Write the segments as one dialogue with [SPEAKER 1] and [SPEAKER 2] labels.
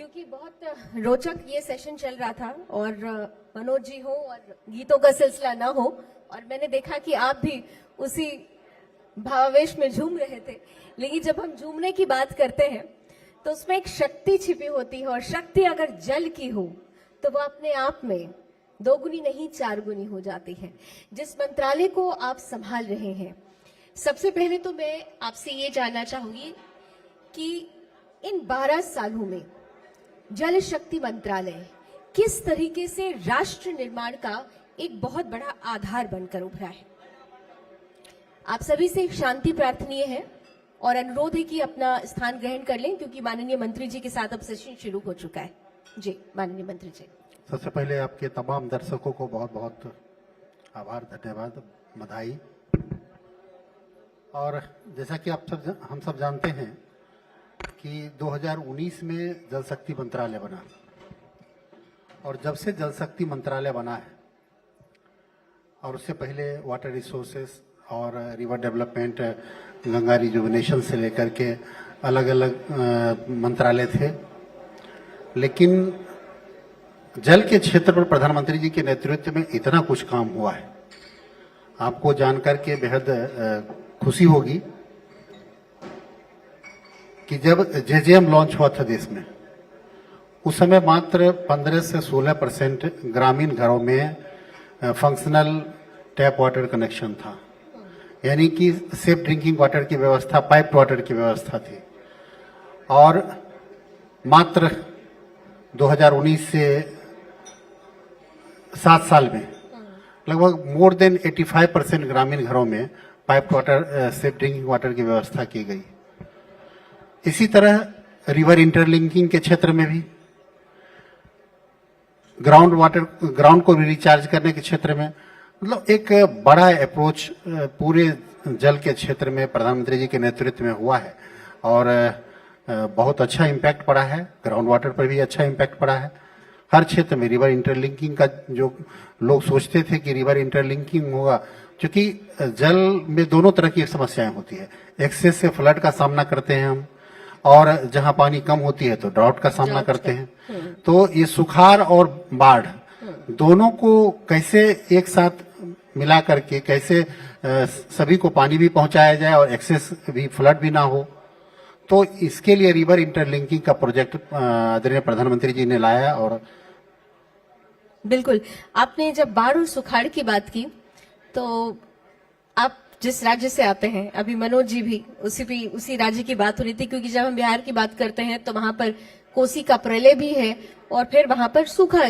[SPEAKER 1] क्योंकि बहुत रोचक ये सेशन चल रहा था और मनोज जी हो और गीतों का सिलसिला ना हो, और मैंने देखा कि आप भी उसी भावावेश में झूम रहे थे। लेकिन जब हम झूमने की बात करते हैं तो उसमें एक शक्ति छिपी होती है, और शक्ति अगर जल की हो तो वो अपने आप में दोगुनी नहीं चार गुनी हो जाती है। जिस मंत्रालय को आप संभाल रहे हैं, सबसे पहले तो मैं आपसे ये जानना चाहूंगी कि इन 12 सालों में जल शक्ति मंत्रालय किस तरीके से राष्ट्र निर्माण का एक बहुत बड़ा आधार बनकर उभरा है। आप सभी से शांति प्रार्थनीय है और अनुरोध है कि अपना स्थान ग्रहण कर लें, क्योंकि माननीय मंत्री जी के साथ अब सेशन शुरू हो चुका है। जी माननीय मंत्री जी।
[SPEAKER 2] सबसे पहले आपके तमाम दर्शकों को बहुत बहुत आभार, धन्यवाद, बधाई। और जैसा कि हम सब जानते हैं कि 2019 में जल शक्ति मंत्रालय बना, और जब से जल शक्ति मंत्रालय बना है, और उससे पहले वाटर रिसोर्सेस और रिवर डेवलपमेंट, गंगा रिजुविनेशन से लेकर के अलग अलग मंत्रालय थे, लेकिन जल के क्षेत्र पर प्रधानमंत्री जी के नेतृत्व में इतना कुछ काम हुआ है, आपको जानकर के बेहद खुशी होगी कि जब जेजेएम लॉन्च हुआ था देश में, उस समय मात्र 15 से 16% ग्रामीण घरों में फंक्शनल टैप वाटर कनेक्शन था, यानी कि सेफ ड्रिंकिंग वाटर की व्यवस्था, पाइप वाटर की व्यवस्था थी। और मात्र 2019 से 7 साल में लगभग मोर देन 85% ग्रामीण घरों में pipe water, safe drinking water की व्यवस्था की गई। इसी तरह रिवर इंटरलिंकिंग के क्षेत्र में भी, ग्राउंड को भी रिचार्ज करने के क्षेत्र में, मतलब एक बड़ा अप्रोच पूरे जल के क्षेत्र में प्रधानमंत्री जी के नेतृत्व में हुआ है, और बहुत अच्छा इम्पैक्ट पड़ा है। ग्राउंड वाटर पर भी अच्छा इम्पैक्ट पड़ा है। हर क्षेत्र में रिवर इंटरलिंकिंग का, जो लोग सोचते थे कि रिवर इंटरलिंकिंग होगा, क्योंकि जल में दोनों तरह की समस्याएं होती है। एक्सेस से फ्लड का सामना करते हैं हम, और जहां पानी कम होती है तो ड्राउट का सामना करते हैं। तो ये सुखाड़ और बाढ़ दोनों को कैसे एक साथ मिला करके कैसे सभी को पानी भी पहुंचाया जाए और एक्सेस भी, फ्लड भी ना हो, तो इसके लिए रिवर इंटरलिंकिंग का प्रोजेक्ट आदरणीय प्रधानमंत्री जी ने लाया। और
[SPEAKER 1] बिल्कुल, आपने जब बाढ़ और सुखाड़ की बात की, तो आप जिस राज्य से आते हैं, अभी मनोज जी भी उसी राज्य की बात हो रही थी, क्योंकि जब हम बिहार की बात करते हैं तो वहां पर कोसी का प्रलय भी है और फिर वहां पर सूखा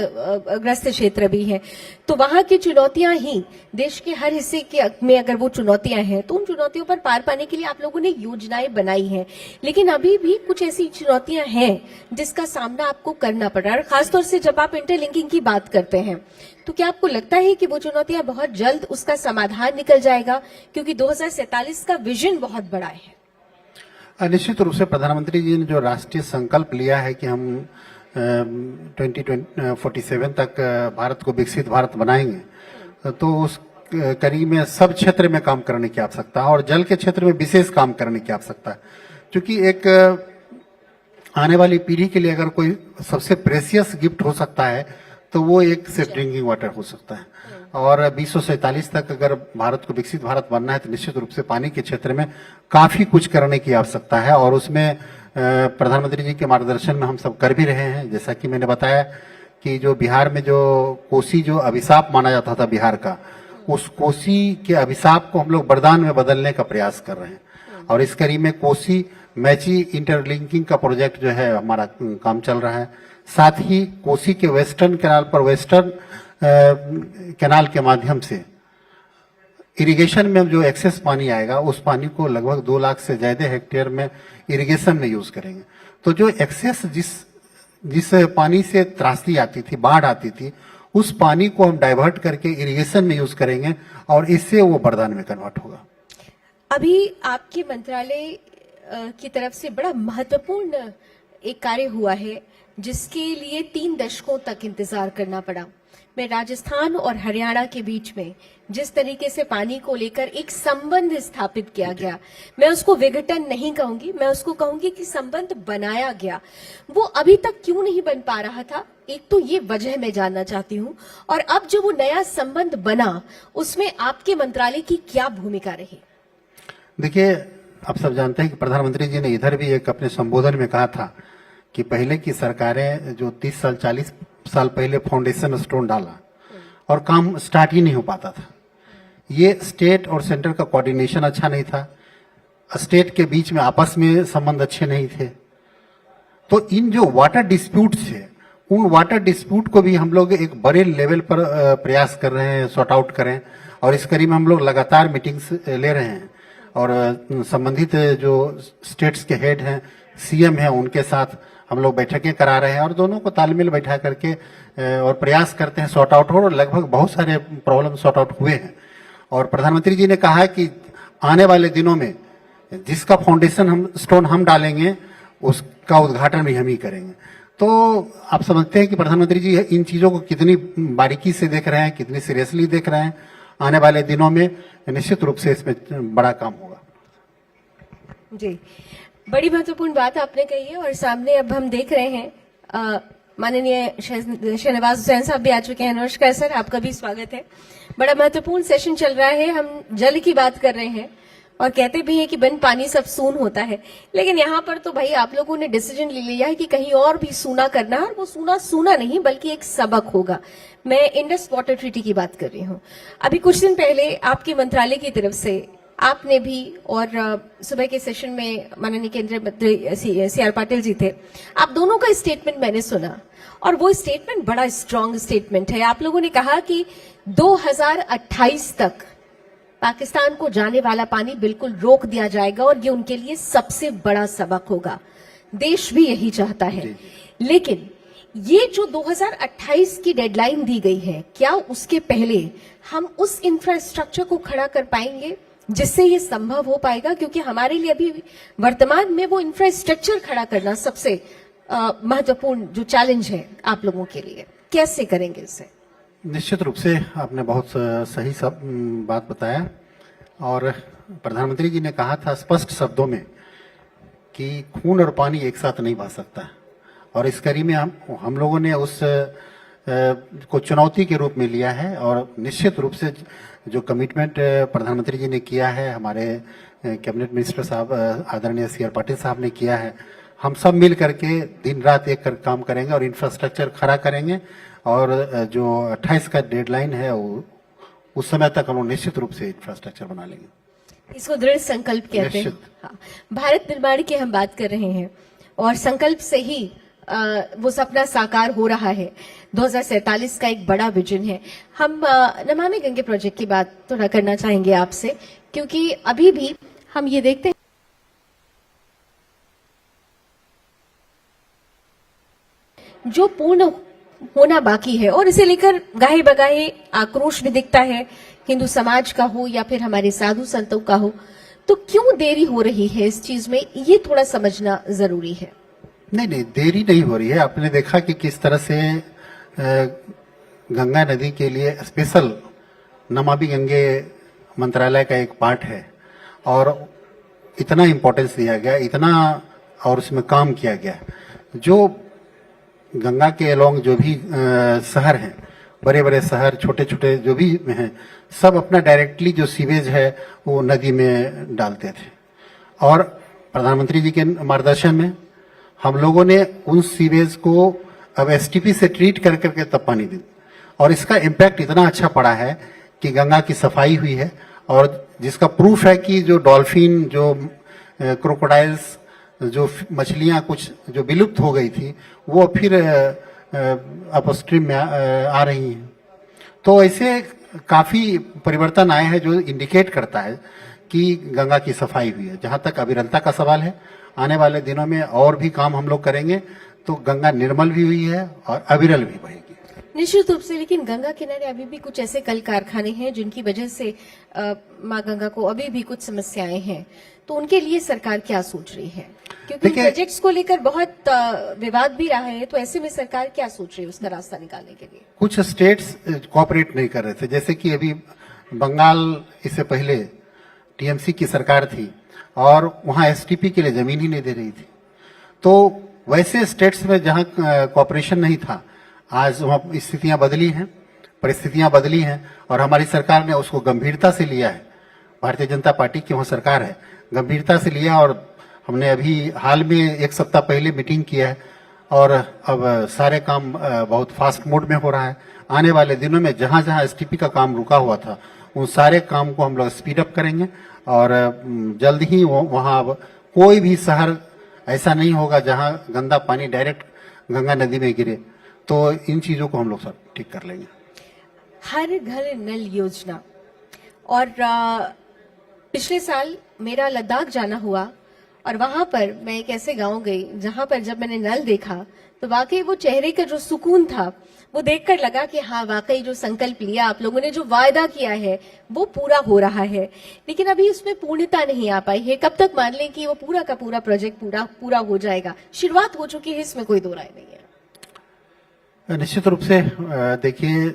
[SPEAKER 1] ग्रस्त क्षेत्र भी है। तो वहां की चुनौतियां ही देश के हर हिस्से में अगर वो चुनौतियां हैं, तो उन चुनौतियों पर पार पाने के लिए आप लोगों ने योजनाएं बनाई हैं, लेकिन अभी भी कुछ ऐसी चुनौतियां हैं जिसका सामना आपको करना पड़ रहा है। खासतौर से जब आप इंटरलिंकिंग की बात करते हैं, तो क्या आपको लगता है कि वो चुनौतियां बहुत जल्द उसका समाधान निकल जाएगा, क्योंकि 2047 का विजन बहुत बड़ा है?
[SPEAKER 2] निश्चित रूप से प्रधानमंत्री जी ने जो राष्ट्रीय संकल्प लिया है कि हम 2047 तक भारत को विकसित भारत बनाएंगे, तो उस कड़ी में सब क्षेत्र में काम करने की आवश्यकता है, और जल के क्षेत्र में विशेष काम करने की आवश्यकता है। क्योंकि एक आने वाली पीढ़ी के लिए अगर कोई सबसे प्रेसियस गिफ्ट हो सकता है तो वो एक सेफ ड्रिंकिंग वाटर हो सकता है। और 2047 तक अगर भारत को विकसित भारत बनना है, तो निश्चित रूप से पानी के क्षेत्र में काफी कुछ करने की आवश्यकता है, और उसमें प्रधानमंत्री जी के मार्गदर्शन में हम सब कर भी रहे हैं। जैसा कि मैंने बताया कि जो बिहार में जो कोसी जो अभिशाप माना जाता था बिहार का, उस कोसी के अभिशाप को हम लोग वरदान में बदलने का प्रयास कर रहे हैं। और इस कड़ी में कोसी मैची इंटरलिंकिंग का प्रोजेक्ट जो है हमारा काम चल रहा है। साथ ही कोसी के वेस्टर्न कैनाल पर, वेस्टर्न कैनाल के माध्यम से इरिगेशन में जो एक्सेस पानी आएगा, उस पानी को लगभग 2 लाख से ज्यादा हेक्टेयर में इरिगेशन में यूज करेंगे। तो जो एक्सेस जिस पानी से त्रासदी आती थी, बाढ़ आती थी, उस पानी को हम डाइवर्ट करके इरिगेशन में यूज करेंगे, और इससे वो वरदान में कन्वर्ट होगा।
[SPEAKER 1] अभी आपके मंत्रालय की तरफ से बड़ा महत्वपूर्ण एक कार्य हुआ है, जिसके लिए 3 दशकों तक इंतजार करना पड़ा। मैं राजस्थान और हरियाणा के बीच में जिस तरीके से पानी को लेकर एक संबंध स्थापित किया गया, मैं उसको विघटन नहीं कहूंगी, मैं उसको कहूंगी कि संबंध बनाया गया, वो अभी तक क्यों नहीं बन पा रहा था? एक तो ये वजह मैं जानना चाहती हूं, और अब जो वो नया संबंध बना उसमें आपके मंत्रालय की क्या भूमिका रही?
[SPEAKER 2] देखिए, आप सब जानते हैं कि प्रधानमंत्री जी ने इधर भी एक अपने संबोधन में कहा था कि पहले की सरकारें जो 30 साल 40 साल पहले फाउंडेशन स्टोन डाला और काम स्टार्ट ही नहीं हो पाता था। ये स्टेट और सेंटर का कोऑर्डिनेशन अच्छा नहीं था, स्टेट के बीच में आपस में संबंध अच्छे नहीं थे। तो इन जो वाटर डिस्प्यूट थे, उन वाटर डिस्प्यूट को भी हम लोग एक बड़े लेवल पर प्रयास कर रहे हैं, सॉर्ट आउट करें, और इस कड़ी में हम लोग लगातार मीटिंग्स ले रहे हैं और संबंधित जो स्टेट्स के हेड हैं, सीएम हैं, उनके साथ हम लोग बैठकें करा रहे हैं और दोनों को तालमेल बैठा करके और प्रयास करते हैं सॉर्ट आउट हो, और लगभग बहुत सारे प्रॉब्लम सॉर्ट आउट हुए हैं। और प्रधानमंत्री जी ने कहा है कि आने वाले दिनों में जिसका फाउंडेशन हम स्टोन हम डालेंगे उसका उद्घाटन भी हम ही करेंगे। तो आप समझते हैं कि प्रधानमंत्री जी इन चीजों को कितनी बारीकी से देख रहे हैं, कितनी सीरियसली देख रहे हैं। आने वाले दिनों में निश्चित रूप से इसमें बड़ा काम होगा।
[SPEAKER 1] जी, बड़ी महत्वपूर्ण बात आपने कही है। और सामने अब हम देख रहे हैं माननीय शहनवाज हुसैन साहब भी आ चुके हैं। नमस्कार सर, आपका भी स्वागत है। बड़ा महत्वपूर्ण सेशन चल रहा है, हम जल की बात कर रहे हैं और कहते भी हैं कि बिन पानी सब सून होता है, लेकिन यहाँ पर तो भाई आप लोगों ने डिसीजन ले लिया है कि कहीं और भी सूना करना है, और वो सूना नहीं बल्कि एक सबक होगा। मैं इंडस वाटर ट्रीटी की बात कर रही हूँ। अभी कुछ दिन पहले आपके मंत्रालय की तरफ से आपने भी, और सुबह के सेशन में माननीय केंद्रीय मंत्री सी आर पाटिल जी थे, आप दोनों का स्टेटमेंट मैंने सुना और वो स्टेटमेंट बड़ा स्ट्रांग स्टेटमेंट है। आप लोगों ने कहा कि 2028 तक पाकिस्तान को जाने वाला पानी बिल्कुल रोक दिया जाएगा और ये उनके लिए सबसे बड़ा सबक होगा। देश भी यही चाहता है, लेकिन ये जो 2028 की डेडलाइन दी गई है, क्या उसके पहले हम उस इंफ्रास्ट्रक्चर को खड़ा कर पाएंगे जिससे ये संभव हो पाएगा? क्योंकि हमारे लिए अभी वर्तमान में वो इंफ्रास्ट्रक्चर खड़ा करना सबसे महत्वपूर्ण जो चैलेंज है आप लोगों के लिए, कैसे करेंगे इसे?
[SPEAKER 2] निश्चित रूप से आपने बहुत सही सब बात बताया, और प्रधानमंत्री जी ने कहा था स्पष्ट शब्दों में कि खून और पानी एक साथ नहीं बह सकता, और इस कड़ी में हम लोगों ने उस को चुनौती के रूप में लिया है। और निश्चित रूप से जो कमिटमेंट प्रधानमंत्री जी ने किया है, हमारे कैबिनेट मिनिस्टर साहब आदरणीय सी आर पाटिल साहब ने किया है, हम सब मिल करके दिन रात एक कर काम करेंगे और इंफ्रास्ट्रक्चर खड़ा करेंगे, और जो 28 का डेडलाइन है उस समय तक हम निश्चित रूप से इंफ्रास्ट्रक्चर बना लेंगे।
[SPEAKER 1] इसको दृढ़ संकल्प कहते हैं। हाँ, भारत निर्माण की हम बात कर रहे हैं और संकल्प से ही वो सपना साकार हो रहा है। 2047 का एक बड़ा विजन है। हम नमामि गंगे प्रोजेक्ट की बात थोड़ा करना चाहेंगे आपसे, क्योंकि अभी भी हम ये देखते हैं जो पूर्ण होना बाकी है, और इसे लेकर गाहे बगाहे आक्रोश भी दिखता है, हिंदू समाज का हो या फिर हमारे साधु संतों का हो। तो क्यों देरी हो रही है इस चीज में, ये थोड़ा समझना जरूरी है।
[SPEAKER 2] नहीं, देरी नहीं हो रही है। आपने देखा कि किस तरह से गंगा नदी के लिए स्पेशल नमामि गंगे मंत्रालय का एक पार्ट है, और इतना इम्पोर्टेंस दिया गया, इतना और उसमें काम किया गया। जो गंगा के अलोंग जो भी शहर हैं, बड़े बड़े शहर, छोटे छोटे जो भी हैं, सब अपना डायरेक्टली जो सीवेज है वो नदी में डालते थे, और प्रधानमंत्री जी के मार्गदर्शन में हम लोगों ने उन सीवेज को अब एसटीपी से ट्रीट कर करके तब पानी दी, और इसका इम्पैक्ट इतना अच्छा पड़ा है कि गंगा की सफाई हुई है, और जिसका प्रूफ है कि जो डॉल्फिन, जो क्रोकोडाइल्स, जो मछलियां कुछ जो विलुप्त हो गई थी, वो फिर अपस्ट्रीम में आ रही हैं। तो ऐसे काफी परिवर्तन आए हैं जो इंडिकेट करता है कि गंगा की सफाई हुई है। जहां तक अविरलता का सवाल है, आने वाले दिनों में और भी काम हम लोग करेंगे तो गंगा निर्मल भी हुई है और अविरल भी बहेगी।
[SPEAKER 1] निश्चित रूप से, लेकिन गंगा किनारे अभी भी कुछ ऐसे कल कारखाने हैं जिनकी वजह से माँ गंगा को अभी भी कुछ समस्याएं हैं, तो उनके लिए सरकार क्या सोच रही है? क्योंकि
[SPEAKER 2] देखिए-
[SPEAKER 1] प्रोजेक्ट्स को लेकर बहुत विवाद भी रहा है, तो ऐसे में सरकार क्या सोच रही है उसका रास्ता निकालने के लिए?
[SPEAKER 2] कुछ स्टेट्स कोऑपरेट नहीं कर रहे थे, जैसे कि अभी बंगाल इससे पहले टीएमसी की सरकार थी और वहां एसटीपी के लिए जमीन ही नहीं दे रही थी। तो वैसे स्टेट्स में जहां कोऑपरेशन नहीं था, आज वहां स्थितियां बदली हैं, परिस्थितियां बदली हैं और हमारी सरकार ने उसको गंभीरता से लिया है। भारतीय जनता पार्टी की वहां सरकार है, गंभीरता से लिया और हमने अभी हाल में एक सप्ताह पहले मीटिंग किया है और अब सारे काम बहुत फास्ट मोड में हो रहा है। आने वाले दिनों में जहां जहां एसटीपी का काम रुका हुआ था उन सारे काम को हम लोग स्पीड अप करेंगे और जल्द ही वहां अब कोई भी शहर ऐसा नहीं होगा जहां गंदा पानी डायरेक्ट गंगा नदी में गिरे। तो इन चीजों को हम लोग सब ठीक कर लेंगे।
[SPEAKER 1] हर घर नल योजना, और पिछले साल मेरा लद्दाख जाना हुआ और वहां पर मैं एक ऐसे गांव गई जहां पर जब मैंने नल देखा तो वाकई वो चेहरे का जो सुकून था वो देखकर लगा कि हाँ, वाकई जो संकल्प लिया आप लोगों ने, जो वायदा किया है वो पूरा हो रहा है। लेकिन अभी उसमें पूर्णता नहीं आ पाई है। कब तक मान लें कि वो पूरा का पूरा प्रोजेक्ट पूरा हो जाएगा? शुरुआत हो चुकी है, इसमें कोई दो राय नहीं है।
[SPEAKER 2] निश्चित रूप से देखिए,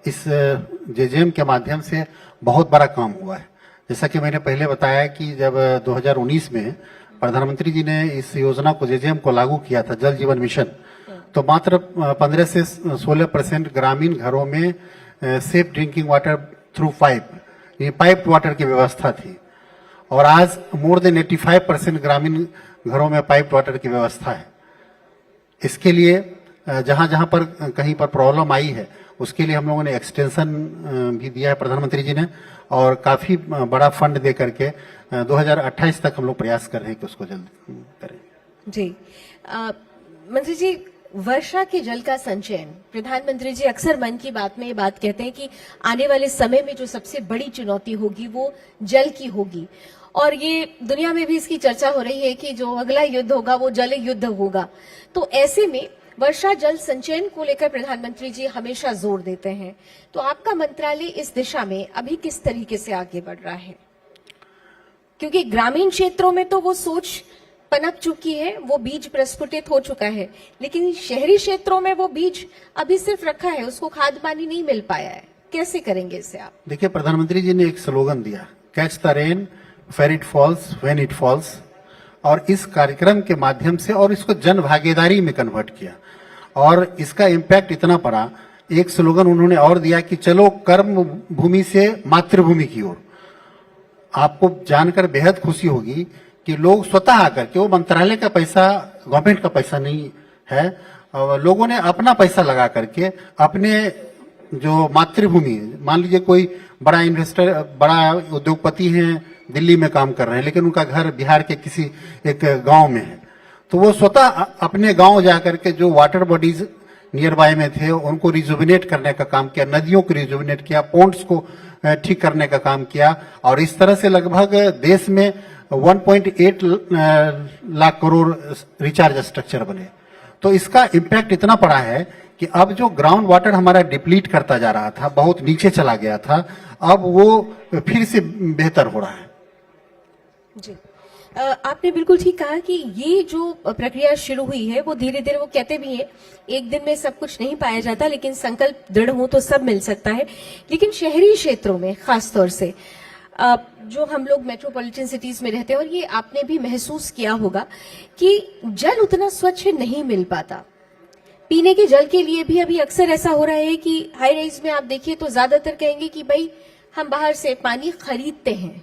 [SPEAKER 2] इस जेजेएम के माध्यम से बहुत बड़ा काम हुआ है। जैसा कि मैंने पहले बताया कि जब 2019 में प्रधानमंत्री जी ने इस योजना को, जेजेएम को लागू किया था, जल जीवन मिशन, तो मात्र 15 से 16% ग्रामीण घरों में safe drinking water through pipe, ये पाइप्ड वाटर की व्यवस्था थी और आज मोर देन 85% ग्रामीण घरों में पाइप्ड वाटर की व्यवस्था है। इसके लिए जहां जहां पर कहीं पर प्रॉब्लम आई है उसके लिए हम लोगों ने एक्सटेंशन भी दिया है प्रधानमंत्री जी ने और काफी बड़ा फंड दे करके 2028 तक हम लोग प्रयास कर रहे हैं कि उसको जल्द करें।
[SPEAKER 1] जी मंत्री जी, वर्षा के जल का संचयन, प्रधानमंत्री जी अक्सर मन की बात में ये बात कहते हैं कि आने वाले समय में जो सबसे बड़ी चुनौती होगी वो जल की होगी और ये दुनिया में भी इसकी चर्चा हो रही है कि जो अगला युद्ध होगा वो जल युद्ध होगा। तो ऐसे में वर्षा जल संचयन को लेकर प्रधानमंत्री जी हमेशा जोर देते हैं, तो आपका मंत्रालय इस दिशा में अभी किस तरीके से आगे बढ़ रहा है? क्योंकि ग्रामीण क्षेत्रों में तो वो सोच पनप चुकी है, वो बीज प्रस्फुटित हो चुका है, लेकिन शहरी क्षेत्रों में वो बीज अभी सिर्फ रखा है, उसको खाद पानी नहीं मिल पाया है। कैसे करेंगे इसे आप?
[SPEAKER 2] देखिए, प्रधानमंत्री जी ने एक स्लोगन दिया, catch the rain where it falls when it falls, और इस कार्यक्रम के माध्यम से और इसको जन भागीदारी में कन्वर्ट किया और इसका इम्पैक्ट इतना पड़ा। एक स्लोगन उन्होंने और दिया कि चलो कर्म भूमि से मातृभूमि की ओर। आपको जानकर बेहद खुशी होगी कि लोग स्वतः आकर के, वो मंत्रालय का पैसा, गवर्नमेंट का पैसा नहीं है, लोगों ने अपना पैसा लगा करके अपने जो मातृभूमि, मान लीजिए कोई बड़ा इन्वेस्टर, बड़ा उद्योगपति हैं, दिल्ली में काम कर रहे हैं लेकिन उनका घर बिहार के किसी एक गांव में है, तो वो स्वतः अपने गांव जाकर के जो वाटर बॉडीज नियर बाय में थे उनको रिजुविनेट करने का काम किया, नदियों को रिजुविनेट किया, पोन्ट्स को ठीक करने का काम किया और इस तरह से लगभग देश में 1.8 लाख करोड़ रिचार्ज स्ट्रक्चर बने। तो इसका इम्पैक्ट इतना पड़ा है कि अब जो ग्राउंड वाटर हमारा डिप्लीट करता जा रहा था, बहुत नीचे चला गया था, अब वो फिर से बेहतर हो रहा है।
[SPEAKER 1] जी, आपने बिल्कुल ठीक कहा कि ये जो प्रक्रिया शुरू हुई है वो धीरे धीरे, वो कहते भी हैं एक दिन में सब कुछ नहीं पाया जाता, लेकिन संकल्प दृढ़ हो तो सब मिल सकता है। लेकिन शहरी क्षेत्रों में खासतौर से जो हम लोग मेट्रोपॉलिटन सिटीज में रहते हैं, और ये आपने भी महसूस किया होगा कि जल उतना स्वच्छ नहीं मिल पाता। पीने के जल के लिए भी अभी अक्सर ऐसा हो रहा है कि हाई राइज में आप देखिए तो ज्यादातर कहेंगे कि भाई हम बाहर से पानी खरीदते हैं।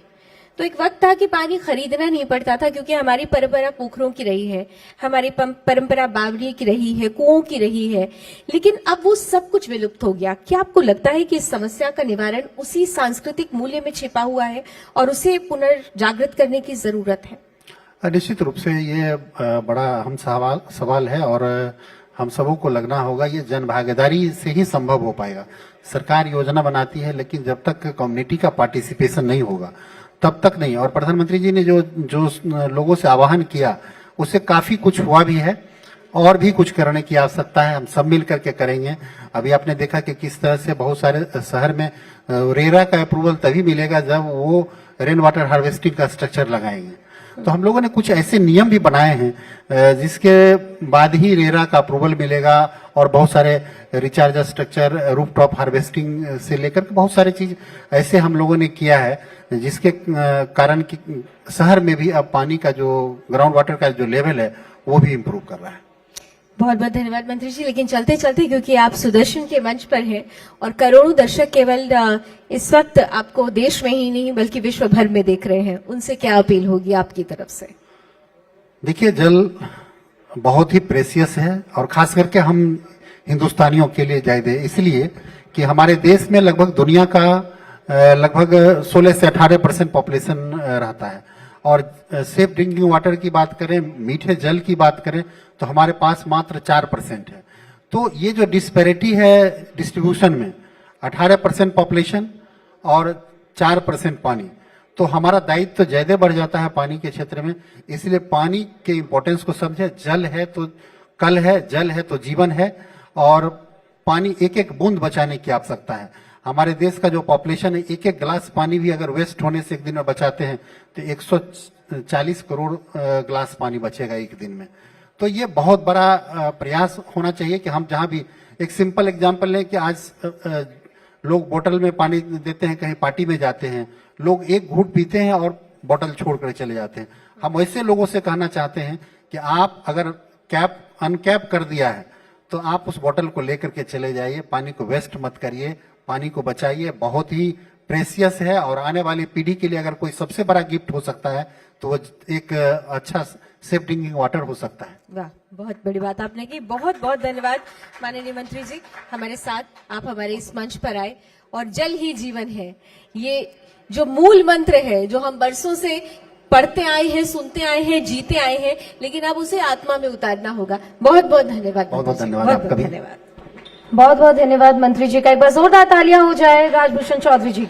[SPEAKER 1] तो एक वक्त था कि पानी खरीदना नहीं पड़ता था क्योंकि हमारी परंपरा पोखरों की रही है, हमारी परंपरा बावड़ी की रही है, कुओं की रही है, लेकिन अब वो सब कुछ विलुप्त हो गया। क्या आपको लगता है कि इस समस्या का निवारण उसी सांस्कृतिक मूल्य में छिपा हुआ है और उसे पुनर्जागृत करने की जरूरत है?
[SPEAKER 2] निश्चित रूप से ये बड़ा अहम सवाल है और हम सबों को लगना होगा, ये जन भागीदारी से ही संभव हो पाएगा। सरकार योजना बनाती है लेकिन जब तक कम्युनिटी का पार्टिसिपेशन नहीं होगा तब तक नहीं। और प्रधानमंत्री जी ने जो लोगों से आह्वान किया उससे काफी कुछ हुआ भी है। और भी कुछ करने की आवश्यकता है, हम सब मिल करके करेंगे। अभी आपने देखा कि किस तरह से बहुत सारे शहर में रेरा का अप्रूवल तभी मिलेगा जब वो रेन वाटर हार्वेस्टिंग का स्ट्रक्चर लगाएंगे। तो हम लोगों ने कुछ ऐसे नियम भी बनाए हैं जिसके बाद ही रेरा का अप्रूवल मिलेगा, और बहुत सारे रिचार्ज स्ट्रक्चर, रूफटॉप हार्वेस्टिंग से लेकर के बहुत सारी चीज ऐसे हम लोगों ने किया है जिसके कारण कि शहर में भी अब पानी का जो ग्राउंड वाटर का जो लेवल है वो भी इम्प्रूव कर रहा है।
[SPEAKER 1] बहुत बहुत धन्यवाद मंत्री जी। लेकिन चलते चलते, क्योंकि आप सुदर्शन के मंच पर हैं और करोड़ों दर्शक केवल इस वक्त आपको देश में ही नहीं बल्कि विश्व भर में देख रहे हैं, उनसे क्या अपील होगी आपकी तरफ से?
[SPEAKER 2] देखिए, जल बहुत ही प्रेसियस है और खास करके हम हिंदुस्तानियों के लिए ज्यादा, इसलिए कि हमारे देश में लगभग दुनिया का लगभग 16 से 18% पॉपुलेशन रहता है, और सेफ ड्रिंकिंग वाटर की बात करें, मीठे जल की बात करें, तो हमारे पास मात्र 4% है। तो ये जो डिस्पैरिटी है डिस्ट्रीब्यूशन में, 18% पॉपुलेशन और 4% पानी, तो हमारा दायित्व तो ज्यादा बढ़ जाता है पानी के क्षेत्र में। इसलिए पानी के इंपॉर्टेंस को समझे। जल है तो कल है, जल है तो जीवन है, और पानी एक एक बूंद बचाने की आवश्यकता है। हमारे देश का जो पॉपुलेशन है, एक एक गिलास पानी भी अगर वेस्ट होने से एक दिन में बचाते हैं तो 140 करोड़ गिलास पानी बचेगा एक दिन में। तो ये बहुत बड़ा प्रयास होना चाहिए कि हम जहां भी, एक सिंपल एग्जांपल लें कि आज लोग बोतल में पानी देते हैं, कहीं पार्टी में जाते हैं, लोग एक घूंट पीते हैं और बोतल छोड़कर चले जाते हैं। हम वैसे लोगों से कहना चाहते हैं कि आप अगर कैप अनकैप कर दिया है तो आप उस बोतल को लेकर के चले जाइए, पानी को वेस्ट मत करिए, पानी को बचाइए। बहुत ही प्रेसियस है, और आने वाली पीढ़ी के लिए अगर कोई सबसे बड़ा गिफ्ट हो सकता है तो वो एक अच्छा सेफ ड्रिंकिंग वाटर हो सकता है।
[SPEAKER 1] वाह, बहुत बड़ी बात आपने की। बहुत बहुत धन्यवाद माननीय मंत्री जी, हमारे साथ आप हमारे इस मंच पर आए। और जल ही जीवन है, ये जो मूल मंत्र है, जो हम बरसों से पढ़ते आए हैं, सुनते आए हैं, जीते आए हैं, लेकिन अब उसे आत्मा में उतारना होगा। बहुत बहुत धन्यवाद।
[SPEAKER 2] बहुत बहुत धन्यवाद
[SPEAKER 1] बहुत
[SPEAKER 2] आपका भी।
[SPEAKER 1] धन्यवाद। बहुत बहुत धन्यवाद मंत्री जी का। एक बार जोरदार तालियां हो जाए राजभूषण चौधरी जी के